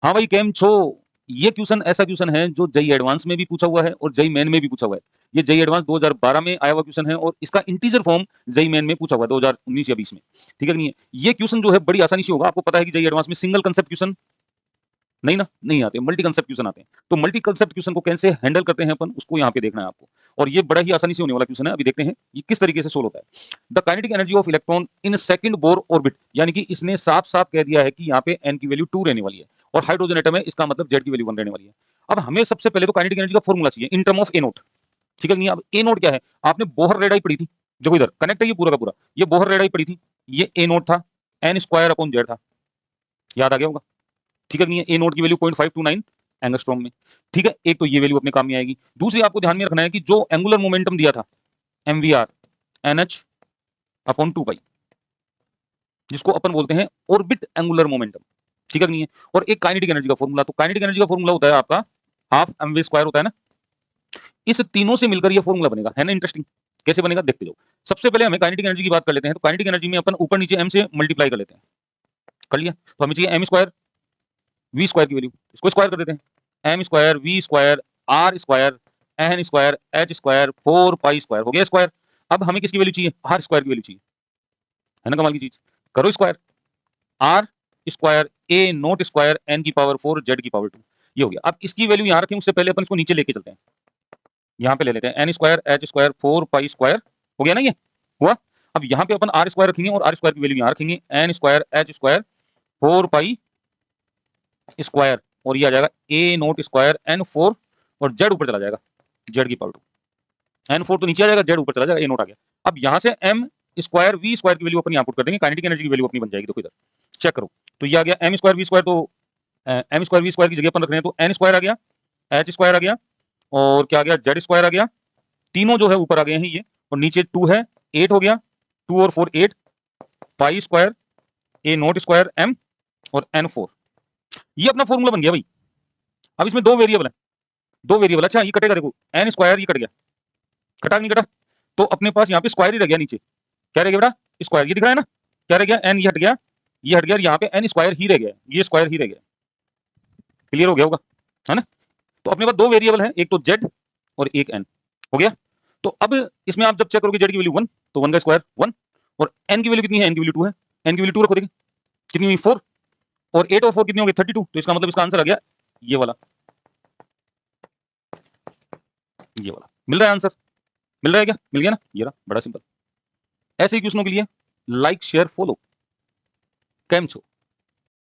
हाँ भाई केम छो। ये क्वेश्चन ऐसा क्वेश्चन है जो जेई एडवांस में भी पूछा हुआ है और जेई मेन में भी पूछा हुआ है। ये जेई एडवांस 2012 में आया हुआ क्वेश्चन है और इसका इंटीजर फॉर्म जेई मेन में पूछा हुआ है 2019 या 20 में। ठीक है कि नहीं है? ये क्वेश्चन जो है बड़ी आसानी से होगा। आपको पता है कि जेई एडवांस में सिंगल कंसेप्ट क्वेश्चन नहीं ना, नहीं आते, मल्टी कंसेप्ट क्वेश्चन आते हैं। तो मल्टी कंसेप्ट क्वेश्चन को कैसे हैंडल करते हैं अपन, उसको यहाँ पे देखना है आपको। और ये बड़ा ही आसानी से होने वाला क्वेश्चन है। अभी देखते हैं ये किस तरीके से सोल्व होता है। The kinetic energy of electron in second Bohr orbit, यानी कि इसने साफ साफ कह दिया है कि यहाँ पे एन की वैल्यू 2 रहने वाली है और हाइड्रोजन एटम है, इसका मतलब जेड की वैल्यू 1 रहने वाली है। अब हमें सबसे पहले तो काइनेटिक एनर्जी का फॉर्मूला चाहिए in term of A note. ठीक है नहीं? अब ए नोट क्या है? आपने बोहर रेडाई पढ़ी थी। देखो इधर कनेक्ट है ये पूरा का पूरा, ये बोहर रेडाई पढ़ी थी। ये ए नोट था, एन स्क्वायर अपॉन जेड था, याद आ गया होगा। ठीक है नहीं है? ए नोट की वैल्यू 0.529 एंगस्ट्रॉम में। ठीक है, एक तो ये वैल्यू अपने काम में आएगी। दूसरी आपको ध्यान में रखना है कि जो एंगुलर मोमेंटम दिया था एमवीआर एनएच अपॉन 2 पाई, जिसको अपन बोलते हैं ऑर्बिट एंगुलर मोमेंटम। ठीक है नहीं है? और एक काइनेटिक एनर्जी का फॉर्मूला, तो काइनेटिक एनर्जी का फॉर्मूला होता है आपका हाफ एमवी स्क्वायर होता है ना। इस तीनों से मिलकर ये फॉर्मूला बनेगा, है ना इंटरेस्टिंग? कैसे बनेगा देखते जाओ। सबसे पहले हमें काइनेटिक एनर्जी की बात कर लेते हैं। तो काइनेटिक एनर्जी में अपन ऊपर नीचे एम से मल्टीप्लाई कर लेते हैं। कर लिया? तो हमें चाहिए एम स्क्वायर वी स्क्वायर की वैल्यू, इसको स्क्वायर कर देते हैं। M square V square R square N square H square 4 pi square, हो गया स्क्वायर। अब हमें किसकी वैल्यू चाहिए? आर स्क्वायर की वैल्यू चाहिए, है ना कमाल की चीज। करो square, R square A naught square N की पावर 4 जेड की पावर 2, ये हो गया। अब इसकी वैल्यू यहाँ रखें, उससे पहले अपन इसको नीचे लेके चलते हैं। यहाँ पे ले लेते हैं N square H square 4 pi square, हो गया ना ये हुआ। अब यहाँ पे अपन आर स्क्वायर रखेंगे और आर स्क्वायर की वैल्यू यहाँ रखेंगे N square H square 4 pi square, और ये आ जाएगा ए नोट स्क्वायर एन 4 और जेड ऊपर चला जाएगा जेड की पावर 2। एन 4 तो नीचे आ जाएगा, जेड ऊपर चला जाएगा, ए नोट आ गया। अब यहाँ से एम स्क्वायर वी स्क्वायर की वैल्यू अपन यहाँ पुट कर देंगे, काइनेटिक एनर्जी की वैल्यू अपनी बन जाएगी। देखो इधर चेक करो, तो ये आ गया एम स्क्वायर वी स्क्वायर, तो एम स्क्वायर वी स्क्वायर की जगह अपन रख रहे हैं तो एन स्क्वायर आ गया, एच स्क्वायर आ गया और क्या आ गया जेड स्क्वायर आ गया। तीनों जो है ऊपर आ गए हैं ये, और नीचे 2 है 8 हो गया, 2 और 4 8 pi square A naught square M और एन 4, ये अपना फॉर्मूला बन गया भाई। अब इसमें दो वेरिएबल है, दो वेरिएबल। अच्छा ये कटेगा, देखो एन स्क्वायर ये कट गया, कटा नहीं कटा, तो अपने पास यहाँ पे स्क्वायर ही रह गया नीचे। क्या रह गया बेटा? स्क्वायर, ये दिख रहा है ना, क्या रह गया? एन ये हट गया, ये हट गया, यहाँ पे एन स्क्वायर ही रह गया, ये स्क्वायर ही रह गया। क्लियर हो गया होगा, है ना? तो अपने पास दो वेरिएबल हैं, एक तो जेड और एक एन, हो गया। तो अब इसमें आप जब चेक करोगे जेड की वैल्यू 1, तो 1 का स्क्वायर 1, और एन की वैल्यू कितनी है? एन की वैल्यू 2 है, एन की वैल्यू 2 रखो, देखिए कितनी हुई 4, और 8 और 4 कितनी हो गई 32, तो इसका मतलब इसका आंसर आ गया ये वाला, ये वाला। मिल रहा है आंसर? मिल रहा है क्या? मिल गया ना, ये रहा, बड़ा सिंपल। ऐसे ही क्वेश्चनों के लिए लाइक शेयर फॉलो कैम छो।